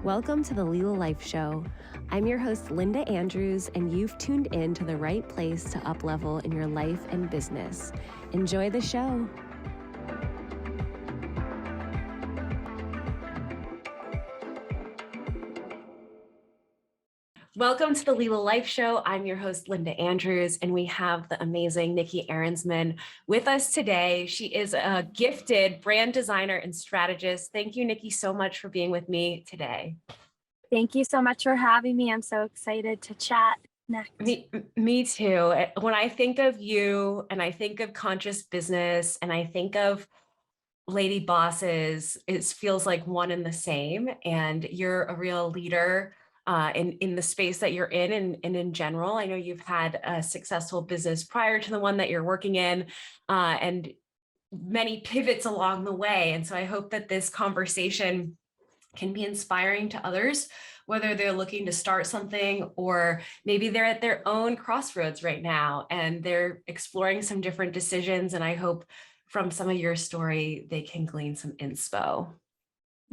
Welcome to the Leela Life Show. I'm your host, Linda Andrews, and you've tuned in to the right place to up-level in your life and business. Enjoy the show. Welcome to the Leela Life Show. I'm your host, Linda Andrews, and we have the amazing Nikki Arensman with us today. She is a gifted brand designer and strategist. Thank you, Nikki, so much for being with me today. Thank you so much for having me. I'm so excited to chat next. Me too. When I think of you and I think of conscious business and I think of lady bosses, it feels like one and the same. And you're a real leader in the space that you're in and in general. I know you've had a successful business prior to the one that you're working in and many pivots along the way. And so I hope that this conversation can be inspiring to others, whether they're looking to start something or maybe they're at their own crossroads right now and they're exploring some different decisions. And I hope from some of your story, they can glean some inspo.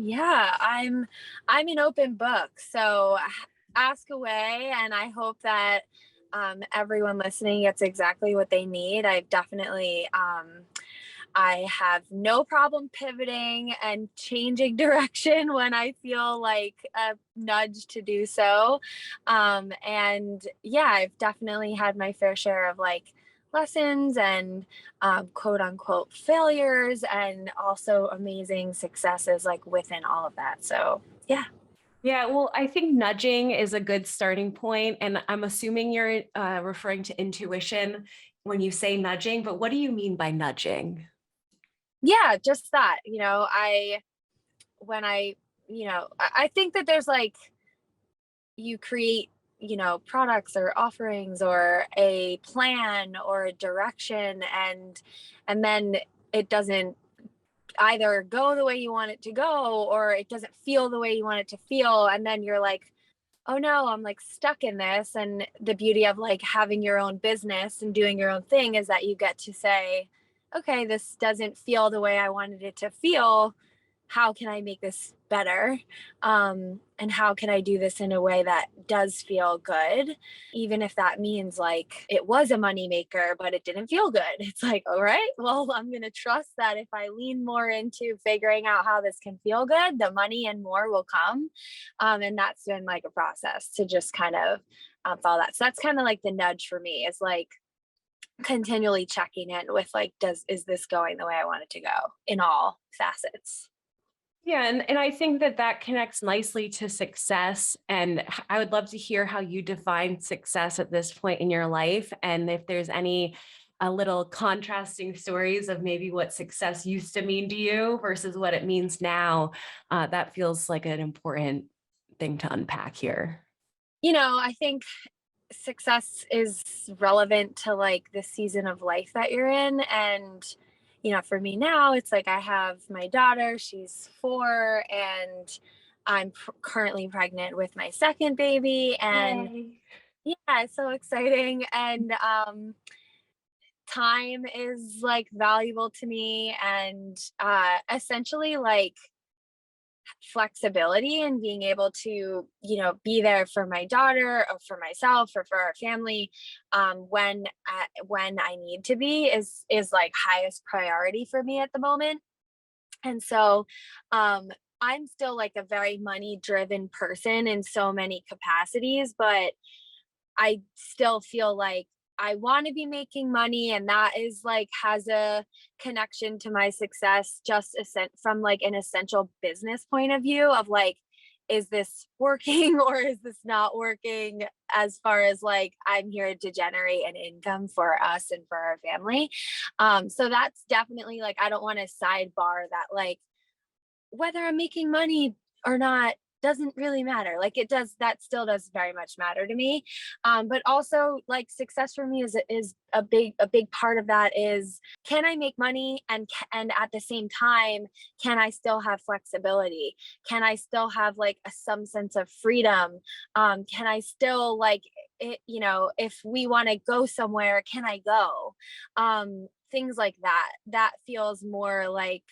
Yeah, I'm an open book. So ask away, and I hope that everyone listening gets exactly what they need. I've definitely I have no problem pivoting and changing direction when I feel like a nudge to do so. And yeah, I've definitely had my fair share of like lessons and quote unquote failures, and also amazing successes like within all of that. So yeah. Yeah, well, I think nudging is a good starting point, and I'm assuming you're referring to intuition when you say nudging, but what do you mean by nudging? Yeah, just that, when I think that there's like, you create, products or offerings or a plan or a direction, and then it doesn't either go the way you want it to go, or it doesn't feel the way you want it to feel, and then you're like, oh no, I'm like stuck in this. And the beauty of like having your own business and doing your own thing is that you get to say, okay, this doesn't feel the way I wanted it to feel. How can I make this better? And how can I do this in a way that does feel good? Even if that means like it was a moneymaker, but it didn't feel good. It's like, all right, well, I'm going to trust that if I lean more into figuring out how this can feel good, the money and more will come. And that's been like a process to just kind of follow that. So that's kind of like the nudge for me, is like continually checking in with like, is this going the way I want it to go in all facets? Yeah, and I think that that connects nicely to success. And I would love to hear how you define success at this point in your life. And if there's any a little contrasting stories of maybe what success used to mean to you versus what it means now, that feels like an important thing to unpack here. I think success is relevant to like the season of life that you're in. And, for me now, it's like I have my daughter, she's 4, and I'm currently pregnant with my second baby. And Yay. yeah, it's so exciting. And time is like valuable to me. And essentially, like, flexibility and being able to be there for my daughter or for myself or for our family when I need to be is like highest priority for me at the moment. And so I'm still like a very money driven person in so many capacities, but I still feel like I want to be making money, and that is like has a connection to my success, just from like an essential business point of view of like, is this working or is this not working, as far as like I'm here to generate an income for us and for our family. So that's definitely like, I don't want to sidebar that, like, whether I'm making money or not doesn't really matter. Like, it does, that still does very much matter to me. But also like success for me is a big part of that is, can I make money, and at the same time, can I still have flexibility? Can I still have like some sense of freedom? Can I still like if we want to go somewhere, can I go? Things like that feels more like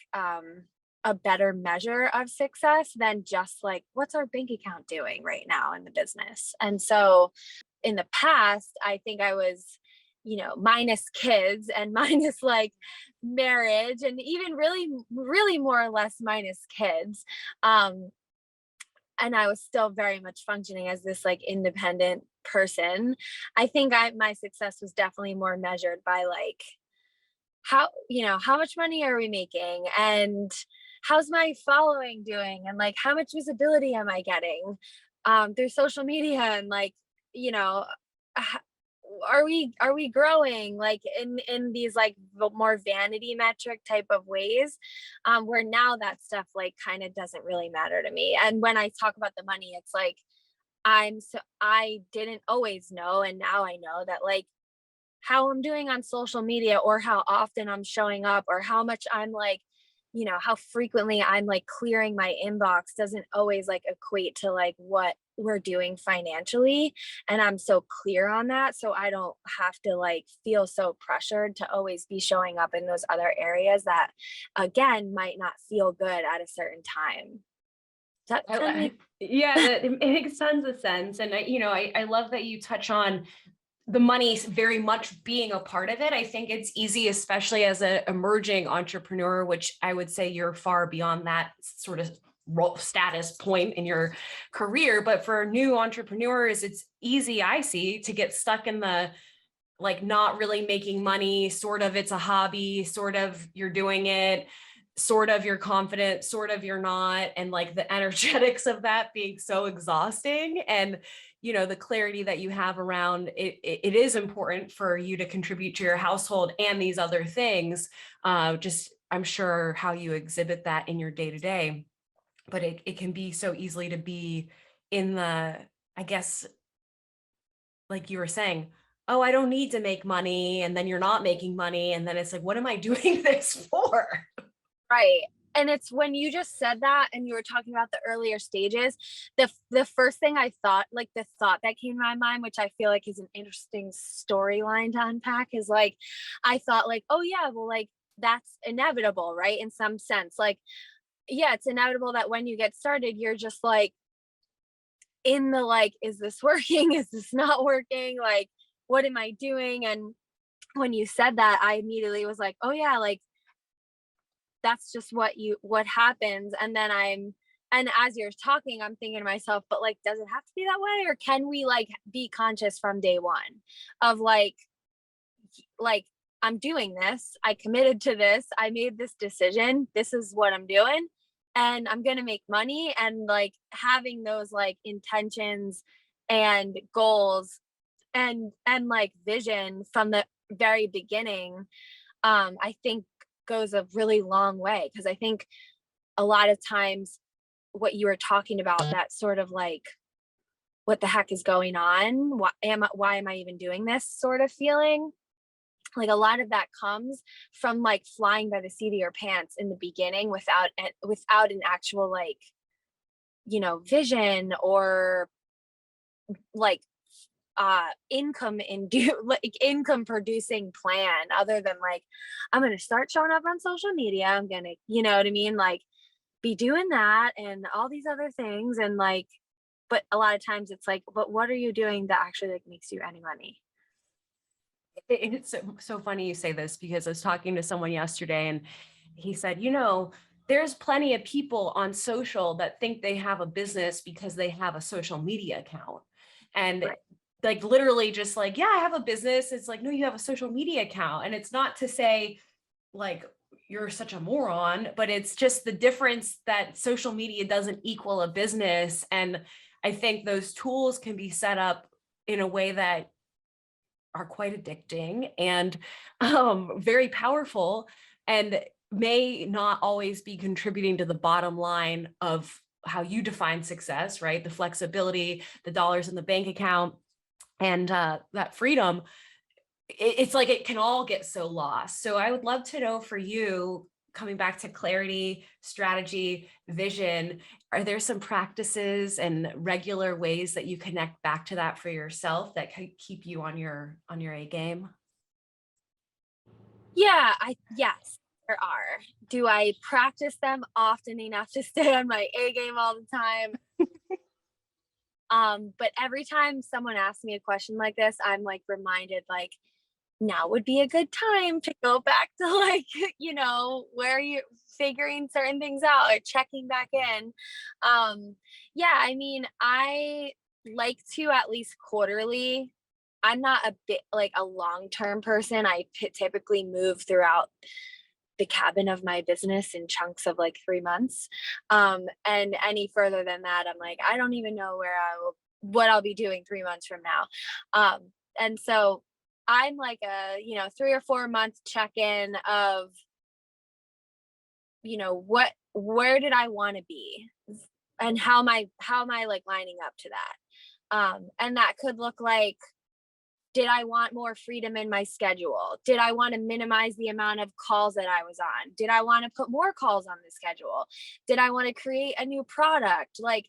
a better measure of success than just like, what's our bank account doing right now in the business? And so in the past, I think I was, minus kids and minus like marriage and even really, really more or less minus kids. Um, and I was still very much functioning as this like independent person. I think my success was definitely more measured by like how much money are we making, and how's my following doing, and like how much visibility am I getting through social media, and like you know h- are we growing like in these like more vanity metric type of ways, where now that stuff like kind of doesn't really matter to me. And when I talk about the money, it's like I didn't always know, and now I know that like how I'm doing on social media, or how often I'm showing up, or how much I'm like, how frequently I'm like clearing my inbox doesn't always like equate to like what we're doing financially. And I'm so clear on that. So I don't have to like feel so pressured to always be showing up in those other areas that again might not feel good at a certain time. Does that kind of make Yeah, that it makes tons of sense. And I love that you touch on the money very much being a part of it. I think it's easy, especially as an emerging entrepreneur, which I would say you're far beyond that sort of status point in your career. But for new entrepreneurs, it's easy, I see, to get stuck in the like not really making money, sort of it's a hobby, sort of you're doing it, sort of you're confident, sort of you're not, and like the energetics of that being so exhausting. And the clarity that you have around it is important for you to contribute to your household and these other things. Just I'm sure how you exhibit that in your day to day, but it can be so easily to be in the, I guess, like you were saying, oh, I don't need to make money. And then you're not making money. And then it's like, what am I doing this for? right. And it's when you just said that and you were talking about the earlier stages, the first thing I thought, like the thought that came to my mind, which I feel like is an interesting storyline to unpack, is like I thought like, oh yeah, well like that's inevitable, right? In some sense. Like, yeah, it's inevitable that when you get started, you're just like in the like, is this working? Is this not working? Like, what am I doing? And when you said that, I immediately was like, oh yeah, like that's just what happens. And then and as you're talking, I'm thinking to myself, but like, does it have to be that way? Or can we like be conscious from day one of like I'm doing this, I committed to this, I made this decision, this is what I'm doing, and I'm going to make money. And like having those like intentions and goals and like vision from the very beginning, I think goes a really long way. Because I think a lot of times what you were talking about, that sort of like what the heck is going on, why am I even doing this sort of feeling, like a lot of that comes from like flying by the seat of your pants in the beginning without an actual like vision or like income like income producing plan, other than like I'm going to start showing up on social media, I'm going to what I mean, like be doing that and all these other things. And like, but a lot of times it's like, but what are you doing that actually like makes you any money? It's so funny you say this, because I was talking to someone yesterday and he said, there's plenty of people on social that think they have a business because they have a social media account. And Right. like literally just like, yeah, I have a business. It's like, no, you have a social media account. And it's not to say like you're such a moron, but it's just the difference that social media doesn't equal a business. And I think those tools can be set up in a way that are quite addicting and very powerful, and may not always be contributing to the bottom line of how you define success, right? The flexibility, the dollars in the bank account, and that freedom. It's like it can all get so lost. So I would love to know for you, coming back to clarity, strategy, vision, are there some practices and regular ways that you connect back to that for yourself that could keep you on your A game? Yeah, yes. There are. Do I practice them often enough to stay on my A game all the time? But every time someone asks me a question like this, I'm like reminded like now would be a good time to go back to like, where you're figuring certain things out or checking back in. Yeah, I mean, I like to at least quarterly. I'm not a bit like a long-term person. I typically move throughout the cabin of my business in chunks of like 3 months. And any further than that, I'm like, I don't even know what I'll be doing 3 months from now. And so I'm like a, 3 or 4 month check in of, where did I want to be? And how am I like lining up to that? And that could look like, did I want more freedom in my schedule? Did I want to minimize the amount of calls that I was on? Did I want to put more calls on the schedule? Did I want to create a new product? Like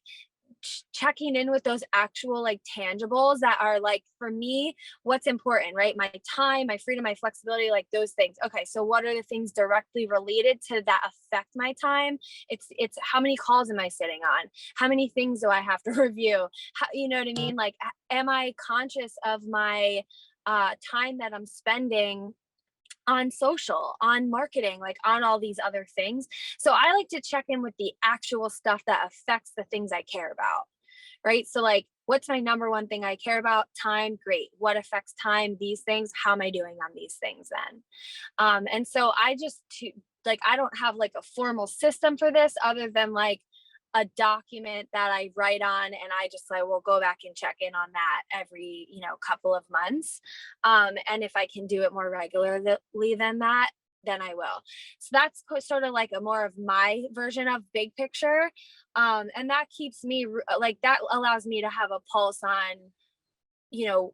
checking in with those actual like tangibles that are like for me what's important, right? My time, my freedom, my flexibility, like those things. Okay, so what are the things directly related to that affect my time? It's how many calls am I sitting on? How many things do I have to review? You know what I mean? Like am I conscious of my time that I'm spending on social, on marketing, like on all these other things? So I like to check in with the actual stuff that affects the things I care about, right? So like, what's my number one thing I care about? Time. Great. What affects time? These things. How am I doing on these things then? And so like, I don't have like a formal system for this other than like a document that I write on, and I just like will go back and check in on that every couple of months. And if I can do it more regularly than that, then I will. So that's sort of like a more of my version of big picture. And that keeps me like that allows me to have a pulse on, you know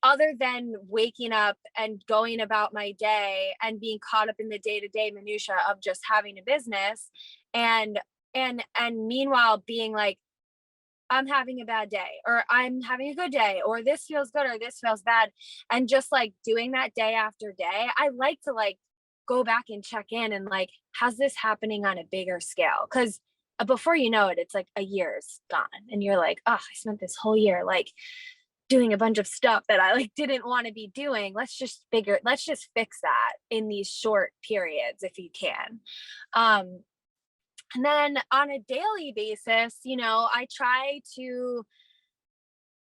other than waking up and going about my day and being caught up in the day-to-day minutia of just having a business, and and meanwhile being like, I'm having a bad day or I'm having a good day or this feels good or this feels bad, and just like doing that day after day. I like to like go back and check in and like, how's this happening on a bigger scale? Because before you know it, it's like a year's gone and you're like, oh, I spent this whole year like doing a bunch of stuff that I like didn't want to be doing. Let's just fix that in these short periods if you can. Um, and then on a daily basis, I try to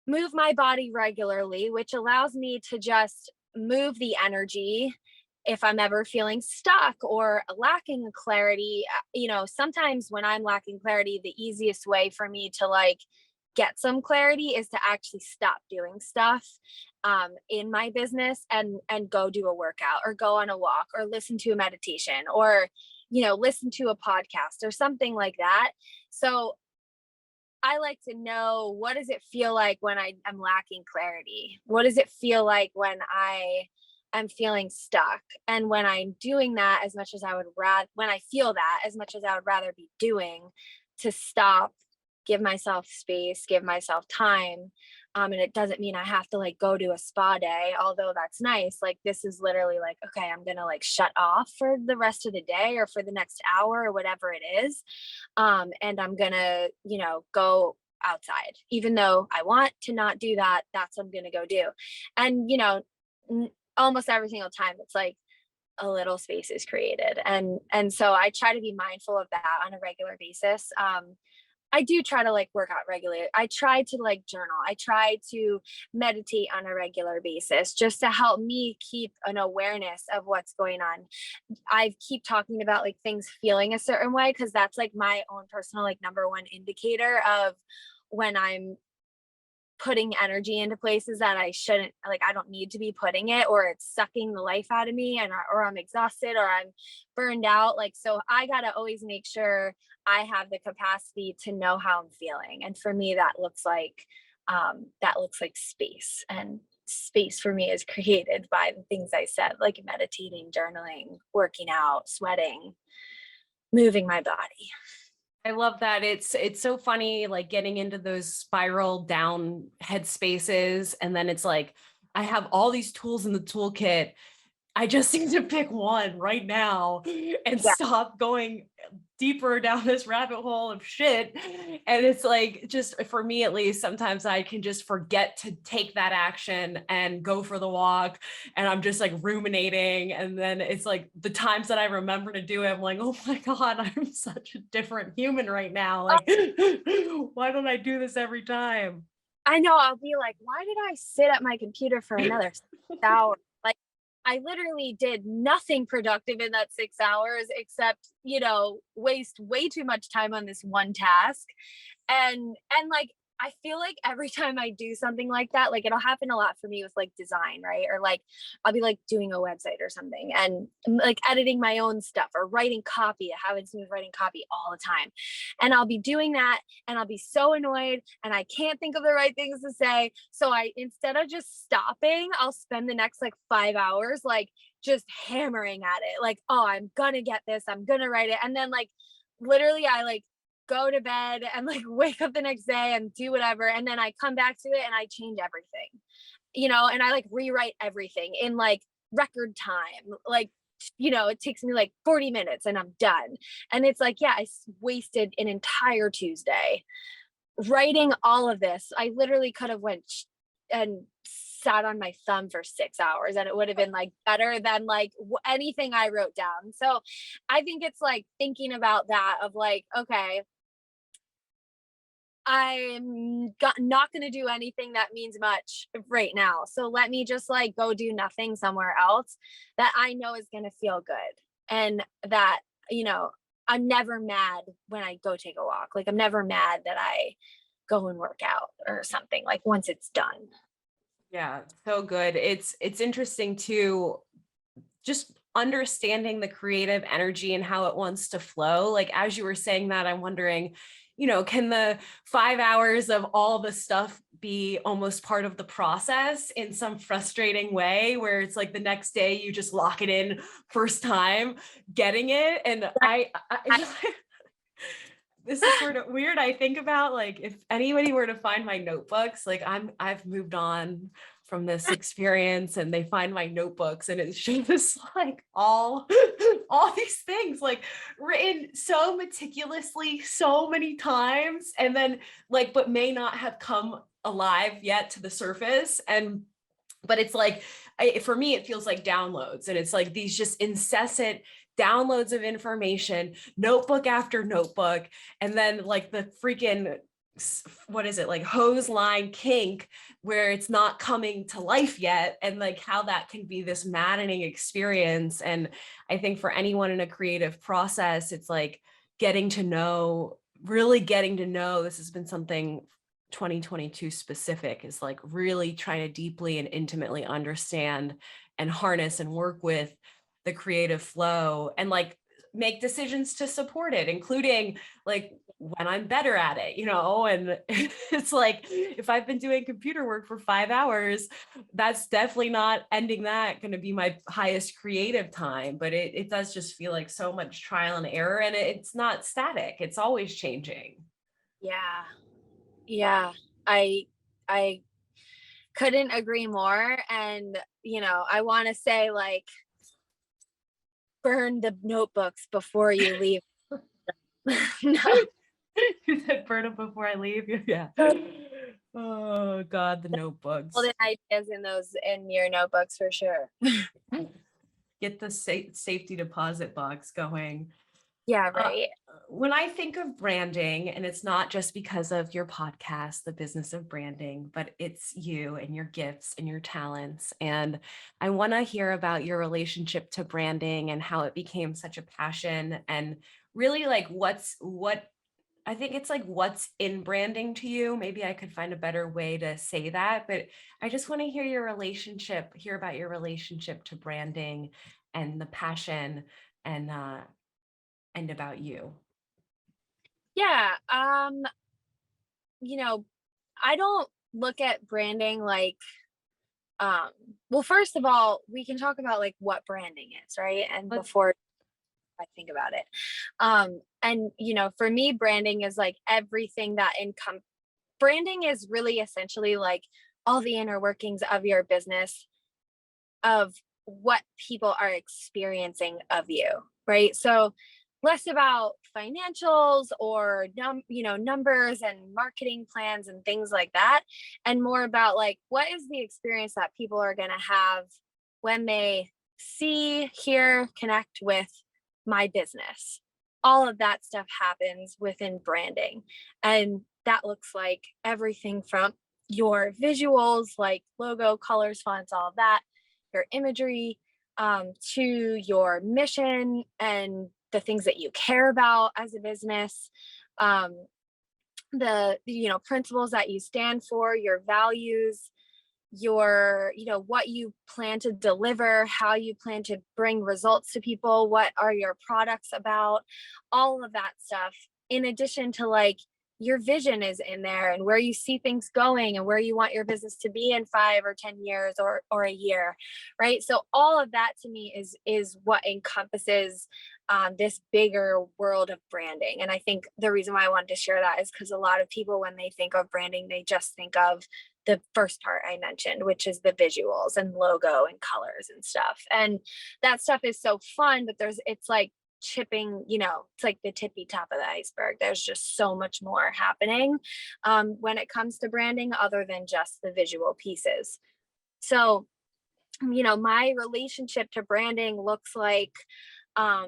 move my body regularly, which allows me to just move the energy if I'm ever feeling stuck or lacking clarity. Sometimes when I'm lacking clarity, the easiest way for me to like get some clarity is to actually stop doing stuff in my business and go do a workout or go on a walk or listen to a meditation or listen to a podcast or something like that. So I like to know, what does it feel like when I am lacking clarity? What does it feel like when I am feeling stuck? And when I'm doing that, as much as I would rather, when I feel that, as much as I would rather be doing, to stop, give myself space, give myself time. And it doesn't mean I have to like go to a spa day, although that's nice. Like this is literally like, okay, I'm gonna like shut off for the rest of the day or for the next hour or whatever it is. And I'm gonna, go outside, even though I want to not do that. That's what I'm gonna go do. And almost every single time, it's like a little space is created, and so I try to be mindful of that on a regular basis. I do try to like work out regularly. I try to like journal. I try to meditate on a regular basis just to help me keep an awareness of what's going on. I keep talking about like things feeling a certain way because that's like my own personal like number one indicator of when I'm putting energy into places that I shouldn't, like I don't need to be putting it, or it's sucking the life out of me, and or I'm exhausted or I'm burned out. Like, so I got to always make sure I have the capacity to know how I'm feeling. And for me, that looks like space, and space for me is created by the things I said, like meditating, journaling, working out, sweating, moving my body. I love that. It's so funny, like getting into those spiral down head spaces. And then it's like, I have all these tools in the toolkit I just need to pick one right now and Yeah. stop going deeper down this rabbit hole of shit. And it's like, just for me at least, sometimes I can just forget to take that action and go for the walk. And I'm just like ruminating. And then it's like the times that I remember to do it, I'm like, oh my God, I'm such a different human right now. Oh, Like, why don't I do this every time? I know. I'll be like, why did I sit at my computer for another 6 hours? Like, I literally did nothing productive in that 6 hours except, waste way too much time on this one task. And like, I feel like every time I do something like that, like it'll happen a lot for me with like design, right? Or like I'll be like doing a website or something and like editing my own stuff or writing copy. I haven't been writing copy all the time. And I'll be doing that and I'll be so annoyed and I can't think of the right things to say. So I, instead of just stopping, I'll spend the next like 5 hours like just hammering at it. Like, oh, I'm gonna get this, I'm gonna write it. And then like literally I like go to bed and like wake up the next day and do whatever. And then I come back to it and I change everything, and I like rewrite everything in like record time. Like, it takes me like 40 minutes and I'm done. And it's like, yeah, I wasted an entire Tuesday writing all of this. I literally could have went and sat on my thumb for 6 hours and it would have been like better than like anything I wrote down. So I think it's like thinking about that of like, okay, not going to do anything that means much right now. So let me just like go do nothing somewhere else that I know is going to feel good. And that, I'm never mad when I go take a walk. Like I'm never mad that I go and work out or something like once it's done. Yeah, so good. It's interesting too, just understanding the creative energy and how it wants to flow. Like as you were saying that, I'm wondering, can the 5 hours of all the stuff be almost part of the process in some frustrating way where it's like the next day you just lock it in first time getting it? And this is sort of weird. I think about like if anybody were to find my notebooks, like I've moved on from this experience and they find my notebooks and it's just like all these things like written so meticulously so many times and then like but may not have come alive yet to the surface. And but it's like for me it feels like downloads and it's like these just incessant downloads of information, notebook after notebook, and then like the freaking what is it, like hose line kink where it's not coming to life yet, and like how that can be this maddening experience. And I think for anyone in a creative process, it's like really getting to know, this has been something 2022 specific, is like really trying to deeply and intimately understand and harness and work with the creative flow and like make decisions to support it, including like when I'm better at it, and it's like if I've been doing computer work for 5 hours, that's definitely not ending that going to be my highest creative time. But it does just feel like so much trial and error, and it's not static, it's always changing. Yeah. Yeah. I couldn't agree more. And, I want to say like burn the notebooks before you leave. No. You said burn it before I leave. Yeah. Oh God, the Golden notebooks. ideas in your notebooks for sure. Get the safety deposit box going. Yeah, Uh, right. when I think of branding, and it's not just because of your podcast, The Business of Branding, but it's you and your gifts and your talents. And I want to hear about your relationship to branding and how it became such a passion, and really like what I think it's like what's in branding to you. Maybe I could find a better way to say that, but I just want to hear about your relationship to branding and the passion and about you. Yeah. I don't look at branding like um well, first of all, we can talk about like what branding is, right? And Let's before I think about it. And for me, branding is like everything that branding is really essentially like all the inner workings of your business, of what people are experiencing of you, right? So less about financials or numbers and marketing plans and things like that, and more about like what is the experience that people are going to have when they see, hear, connect with my business. All of that stuff happens within branding, and that looks like everything from your visuals like logo, colors, fonts, all of that, your imagery, to your mission and the things that you care about as a business, um, the principles that you stand for, your values, your what you plan to deliver, how you plan to bring results to people, what are your products about, all of that stuff, in addition to like your vision is in there and where you see things going and where you want your business to be in 5 or 10 years or a year, right? So all of that to me is what encompasses this bigger world of branding. And I think the reason why I wanted to share that is because a lot of people, when they think of branding, they just think of the first part I mentioned, which is the visuals and logo and colors and stuff. And that stuff is so fun, but it's like chipping, it's like the tippy top of the iceberg. There's just so much more happening when it comes to branding other than just the visual pieces. So, my relationship to branding um,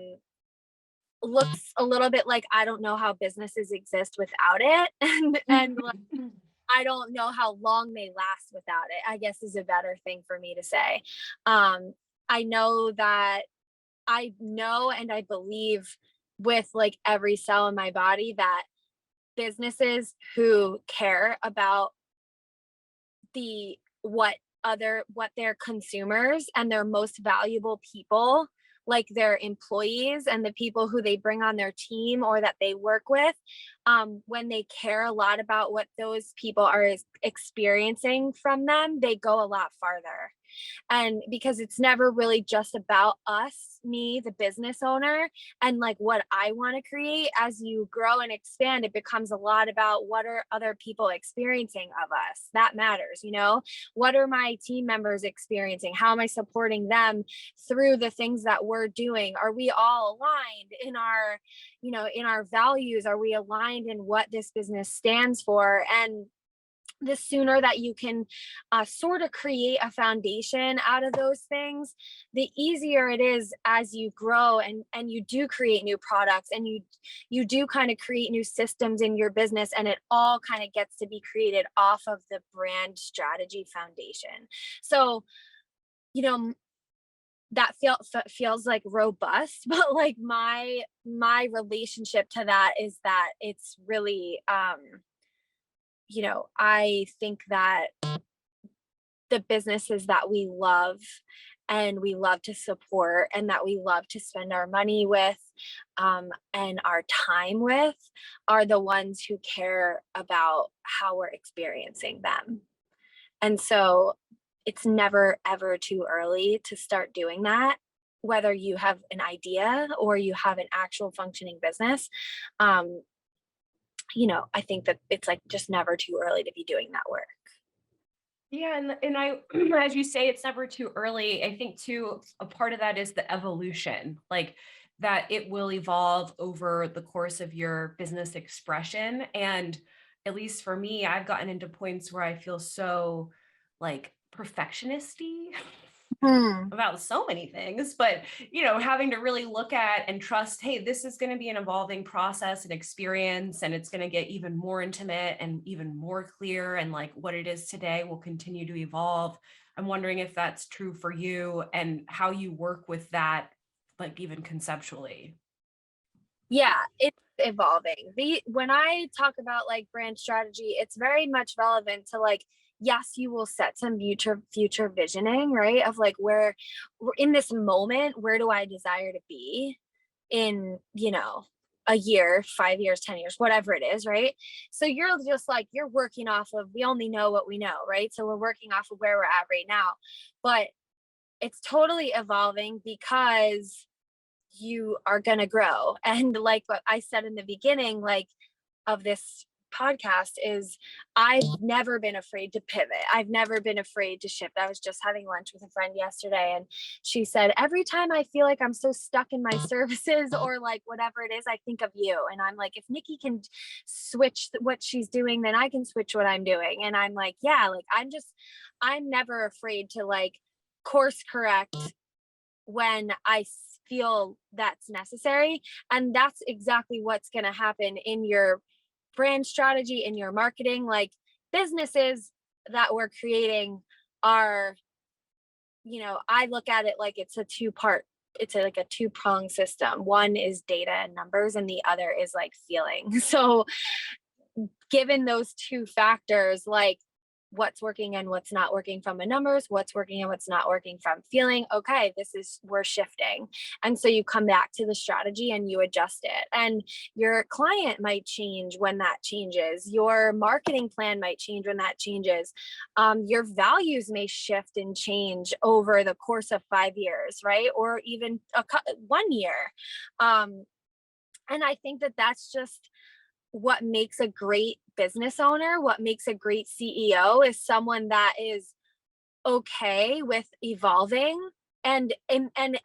looks a little bit like I don't know how businesses exist without it. And like, I don't know how long they last without it, I guess is a better thing for me to say. I know that I know and I believe with like every cell in my body that businesses who care about the what their consumers and their most valuable people, like their employees and the people who they bring on their team or that they work with, when they care a lot about what those people are experiencing from them, they go a lot farther. And because it's never really just about us, me, the business owner, and like what I want to create. As you grow and expand, it becomes a lot about what are other people experiencing of us. That matters. What are my team members experiencing? How am I supporting them through the things that we're doing? Are we all aligned in our values? Are we aligned in what this business stands for? And the sooner that you can sort of create a foundation out of those things, the easier it is as you grow and you do create new products and you do kind of create new systems in your business, and it all kind of gets to be created off of the brand strategy foundation. So, that feels like robust, but like my relationship to that is that it's really I think that the businesses that we love and we love to support and that we love to spend our money with, and our time with, are the ones who care about how we're experiencing them. And so it's never ever too early to start doing that, whether you have an idea or you have an actual functioning business. I think that it's like just never too early to be doing that work. Yeah, and I, as you say, it's never too early. I think too, a part of that is the evolution, like that it will evolve over the course of your business expression. And at least for me, I've gotten into points where I feel so like perfectionisty Hmm. about so many things, but having to really look at and trust, hey, this is going to be an evolving process and experience, and it's going to get even more intimate and even more clear, and like what it is today will continue to evolve. I'm wondering if that's true for you and how you work with that, like even conceptually. Yeah, it's evolving. When I talk about like brand strategy, it's very much relevant to like, yes, you will set some future visioning, right? Of like where we're in this moment, where do I desire to be in, a year, 5 years, 10 years, whatever it is, right? So you're just like, you're working off of, we only know what we know, right? So we're working off of where we're at right now. But it's totally evolving because you are going to grow. And like what I said in the beginning, like of this podcast is I've never been afraid to pivot. I've never been afraid to shift. I was just having lunch with a friend yesterday, and she said, every time I feel like I'm so stuck in my services or like whatever it is, I think of you. And I'm like, if Nikki can switch what she's doing, then I can switch what I'm doing. And I'm like, yeah, like I'm never afraid to like course correct when I feel that's necessary. And that's exactly what's going to happen in your brand strategy, in your marketing. Like businesses that we're creating are, I look at it like it's a like a two-prong system. One is data and numbers, and the other is like feeling. So given those two factors, like what's working and what's not working from the numbers, what's working and what's not working from feeling, okay, we're shifting. And so you come back to the strategy and you adjust it. And your client might change when that changes. Your marketing plan might change when that changes. Your values may shift and change over the course of 5 years, right? Or even 1 year. And I think that that's just what makes a great business owner, what makes a great CEO is someone that is okay with evolving and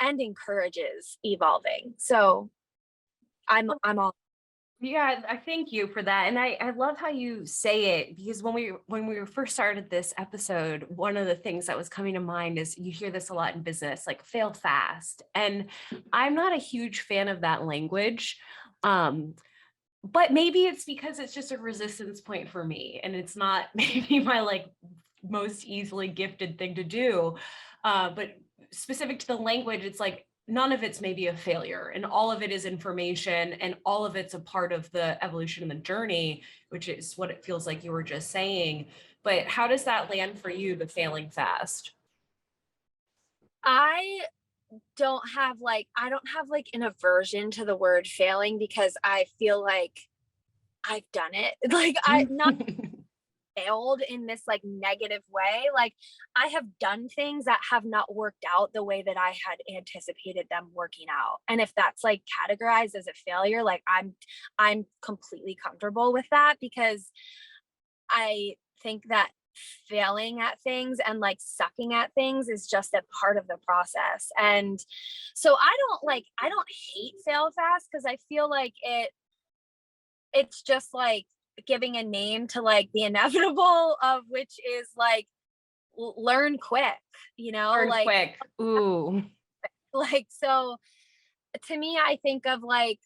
encourages evolving. So I'm all. Yeah, I thank you for that. And I love how you say it, because when we first started this episode, one of the things that was coming to mind is you hear this a lot in business, like fail fast. And I'm not a huge fan of that language. But maybe it's because it's just a resistance point for me, and it's not maybe my like most easily gifted thing to do. But specific to the language, it's like none of it's maybe a failure, and all of it is information, and all of it's a part of the evolution and the journey, which is what it feels like you were just saying. But how does that land for you, the failing fast? I I don't have like an aversion to the word failing because I feel like I've done it. Like I not failed in this like negative way. Like I have done things that have not worked out the way that I had anticipated them working out. And if that's like categorized as a failure, like I'm completely comfortable with that, because I think that failing at things and like sucking at things is just a part of the process. And so I don't hate fail fast, because I feel like it's just like giving a name to like the inevitable, of which is like learn quick, Learn like quick. Ooh. like so to me I think of like,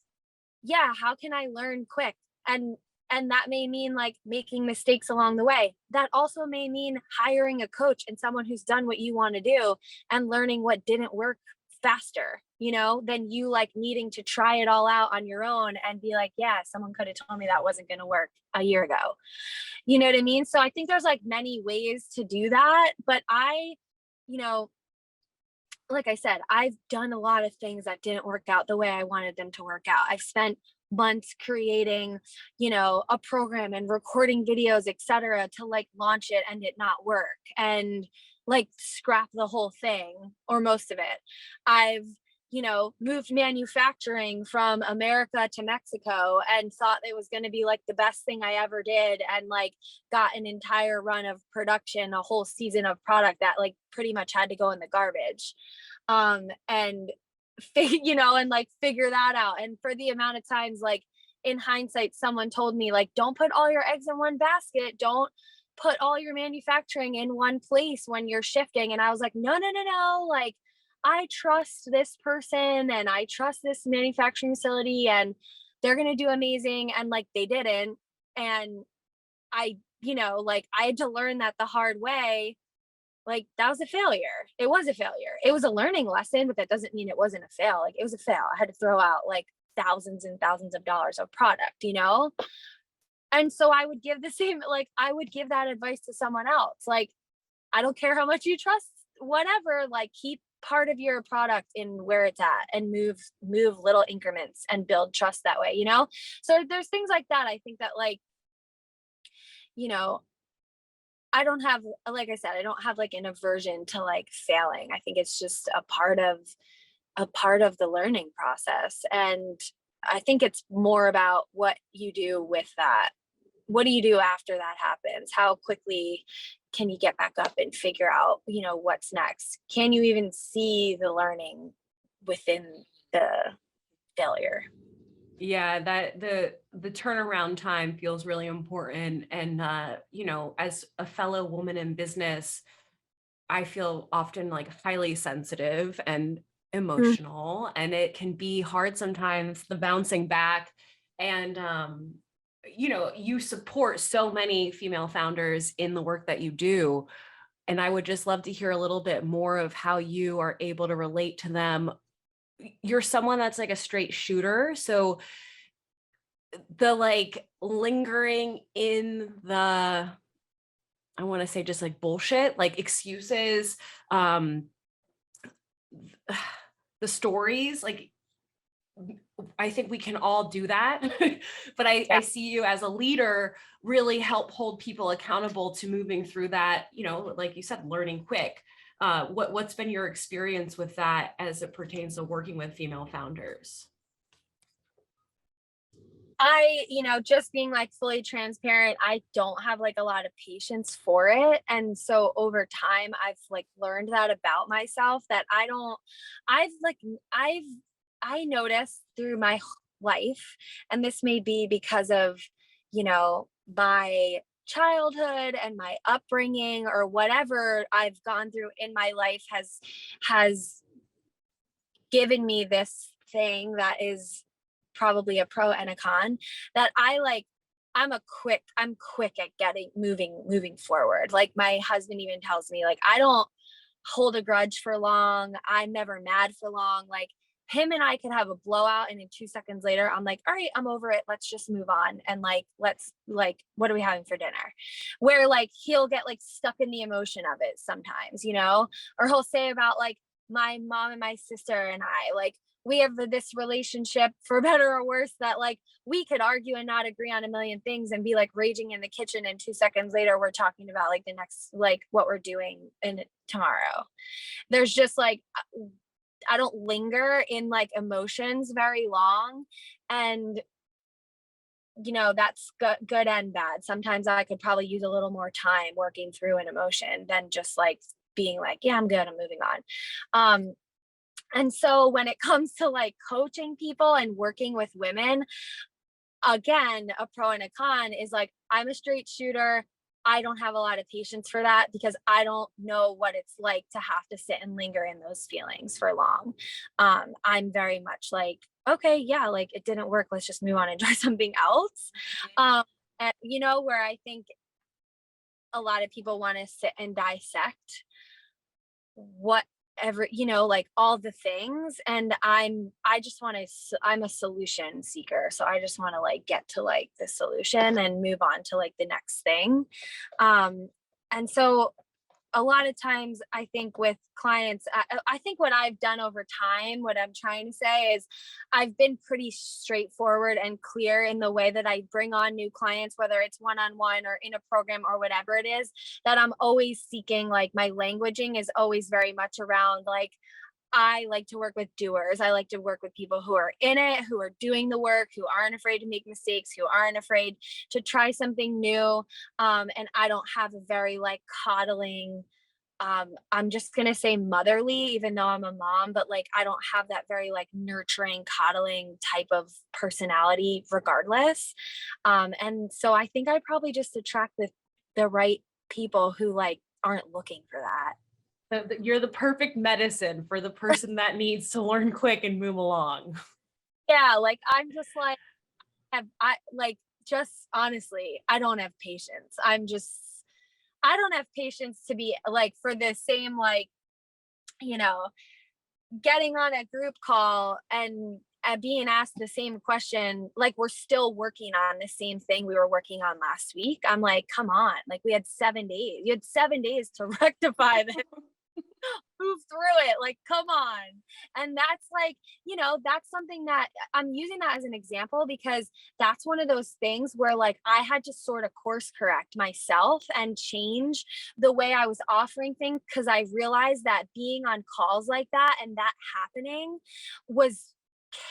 yeah, how can I learn quick? And that may mean like making mistakes along the way. That also may mean hiring a coach and someone who's done what you want to do and learning what didn't work faster, than you like needing to try it all out on your own and be like, yeah, someone could have told me that wasn't going to work a year ago. You know what I mean? So I think there's like many ways to do that. But you know, like I said, I've done a lot of things that didn't work out the way I wanted them to work out. I've spent months creating, a program and recording videos, etc., to like launch it and it not work and like scrap the whole thing or most of it. I've, moved manufacturing from America to Mexico and thought it was going to be like the best thing I ever did, and like got an entire run of production, a whole season of product that like pretty much had to go in the garbage. And and like figure that out. And for the amount of times, like in hindsight, someone told me like, don't put all your eggs in one basket. Don't put all your manufacturing in one place when you're shifting. And I was like, no, no, no, no. Like, I trust this person and I trust this manufacturing facility and they're going to do amazing. And like, they didn't. And like I had to learn that the hard way. Like that was a failure. It was a failure. It was a learning lesson, but that doesn't mean it wasn't a fail. Like it was a fail. I had to throw out like thousands and thousands of dollars of product. And so I would give I would give that advice to someone else. Like, I don't care how much you trust, whatever, like keep part of your product in where it's at and move little increments and build trust that way. So there's things like that. I think that like, you know, I don't have, like I said, I don't have like an aversion to like failing. I think it's just a part of the learning process. And I think it's more about what you do with that what do you do after that happens? How quickly can you get back up and figure out, what's next? Can you even see the learning within the failure? Yeah, that the turnaround time feels really important. And as a fellow woman in business, I feel often like highly sensitive and Mm. emotional, and it can be hard sometimes, the bouncing back. And you support so many female founders in the work that you do. And I would just love to hear a little bit more of how you are able to relate to them. You're someone that's like a straight shooter. So the like lingering in the, I want to say just like bullshit, like excuses, um, the stories, like I think we can all do that. But I Yeah. see you as a leader really help hold people accountable to moving through that, like you said, learning quick. What's been your experience with that as it pertains to working with female founders? Just being like fully transparent, I don't have like a lot of patience for it. And so over time, I've like learned that about myself that I've like, I've, I noticed through my life, and this may be because of, my childhood and my upbringing or whatever I've gone through in my life has given me this thing that is probably a pro and a con, that I'm quick at getting moving forward. Like my husband even tells me, like, I don't hold a grudge for long. I'm never mad for long. Like him and I could have a blowout and in 2 seconds later I'm like, all right, I'm over it, let's just move on. And like, let's like, what are we having for dinner? Where like he'll get like stuck in the emotion of it sometimes, or he'll say about like my mom and my sister and I, like, we have this relationship for better or worse that like we could argue and not agree on a million things and be like raging in the kitchen, and 2 seconds later we're talking about like the next, like what we're doing in tomorrow. There's just like, I don't linger in like emotions very long. And that's good and bad. Sometimes I could probably use a little more time working through an emotion than just like being like, yeah, I'm good, I'm moving on. And so when it comes to like coaching people and working with women, again, a pro and a con is like, I'm a straight shooter. I don't have a lot of patience for that because I don't know what it's like to have to sit and linger in those feelings for long. I'm very much like, okay, yeah, like it didn't work. Let's just move on and try something else. Where I think a lot of people want to sit and dissect whatever, like all the things. And I just want to, I'm a solution seeker, so I just want to like get to like the solution and move on to like the next thing. And so a lot of times I think with clients, I think what I've done over time, what I'm trying to say is I've been pretty straightforward and clear in the way that I bring on new clients, whether it's one-on-one or in a program or whatever it is, that I'm always seeking, like my languaging is always very much around like, I like to work with doers. I like to work with people who are in it, who are doing the work, who aren't afraid to make mistakes, who aren't afraid to try something new. And I don't have a very like coddling, I'm just gonna say motherly, even though I'm a mom, but like I don't have that very like nurturing, coddling type of personality regardless. And so I think I probably just attract the right people who like aren't looking for that. You're the perfect medicine for the person that needs to learn quick and move along. Yeah, like I'm just like, I like, just honestly, I don't have patience. I don't have patience to be like for the same like, you know, getting on a group call and being asked the same question, like we're still working on the same thing we were working on last week. I'm like, come on, like we had 7 days. You had 7 days to rectify this, move through it, like come on. And that's like, that's something that I'm using that as an example because that's one of those things where like I had to sort of course correct myself and change the way I was offering things, because I realized that being on calls like that and that happening was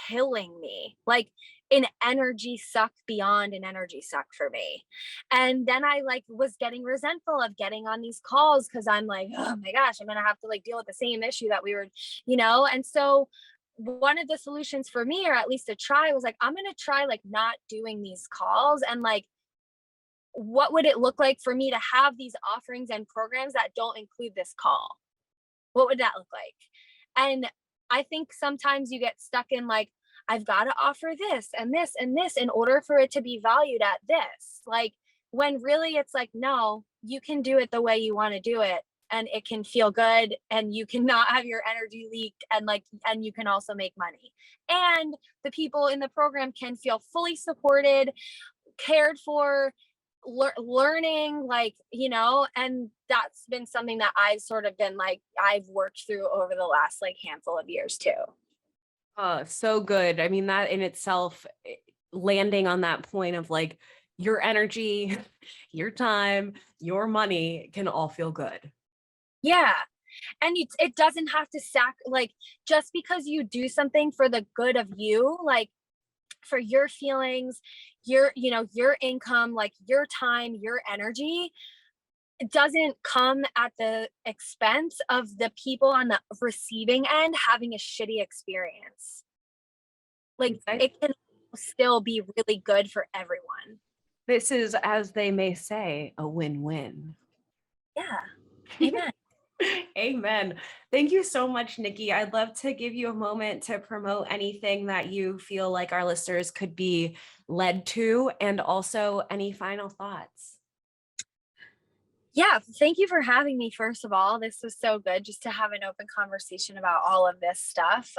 killing me. Like an energy suck beyond an energy suck for me. And then I like was getting resentful of getting on these calls because I'm like, oh my gosh, I'm gonna have to like deal with the same issue that we were, and so one of the solutions for me, or at least a try, was like, I'm gonna try like not doing these calls, and like what would it look like for me to have these offerings and programs that don't include this call? What would that look like? And I think sometimes you get stuck in like, I've got to offer this and this and this in order for it to be valued at this. Like, when really it's like, no, you can do it the way you want to do it. And it can feel good, and you cannot have your energy leaked, and like, and you can also make money. And the people in the program can feel fully supported, cared for, learning, like, and that's been something that I've sort of been like, I've worked through over the last like handful of years too. Oh, so good. I mean, that in itself, landing on that point of like your energy, your time, your money can all feel good. Yeah. And it doesn't have to like, just because you do something for the good of you, like for your feelings, your income, like your time, your energy, it doesn't come at the expense of the people on the receiving end having a shitty experience. Like, Okay. it can still be really good for everyone. This is, as they may say, a win-win. Yeah. Amen. Amen. Thank you so much, Nikki. I'd love to give you a moment to promote anything that you feel like our listeners could be led to, and also any final thoughts. Yeah, thank you for having me. First of all, this was so good just to have an open conversation about all of this stuff.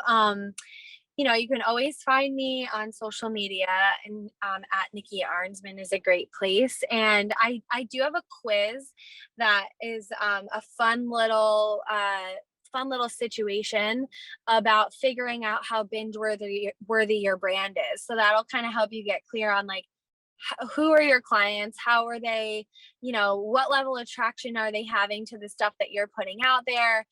You can always find me on social media, and at Nikki Arensman is a great place. And I do have a quiz that is a fun little situation about figuring out how binge worthy your brand is. So that'll kind of help you get clear on like, who are your clients, how are they, what level of traction are they having to the stuff that you're putting out there.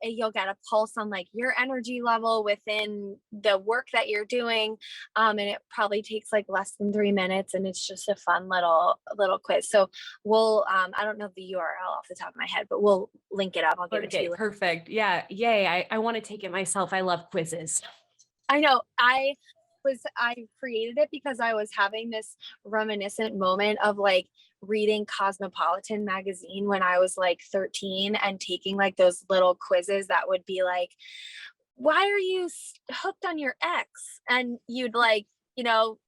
You'll get a pulse on like your energy level within the work that you're doing, and it probably takes like less than 3 minutes, and it's just a fun little quiz. So we'll I don't know the URL off the top of my head, but we'll link it up. I'll give it to you. Perfect. Yeah. Yay. I want to take it myself. I love quizzes. I know. I created it because I was having this reminiscent moment of like reading Cosmopolitan magazine when I was like 13, and taking like those little quizzes that would be like, why are you hooked on your ex? And you'd like,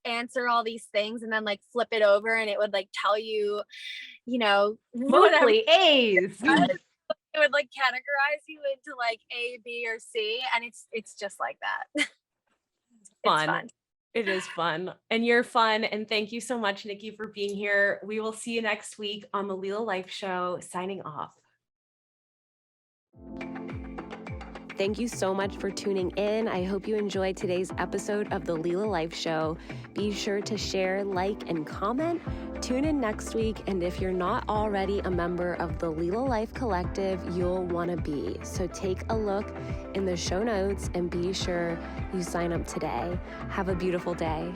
answer all these things, and then like flip it over, and it would like tell you, whatever. Mostly A's. It would like categorize you into like A, B, or C, and it's just like that. Fun. It's fun. It is fun, and you're fun. And thank you so much, Nikki, for being here. We will see you next week on the Leela Life Show. Signing off. Thank you so much for tuning in. I hope you enjoyed today's episode of the Leela Life Show. Be sure to share, like, and comment. Tune in next week. And if you're not already a member of the Leela Life Collective, you'll want to be. So take a look in the show notes and be sure you sign up today. Have a beautiful day.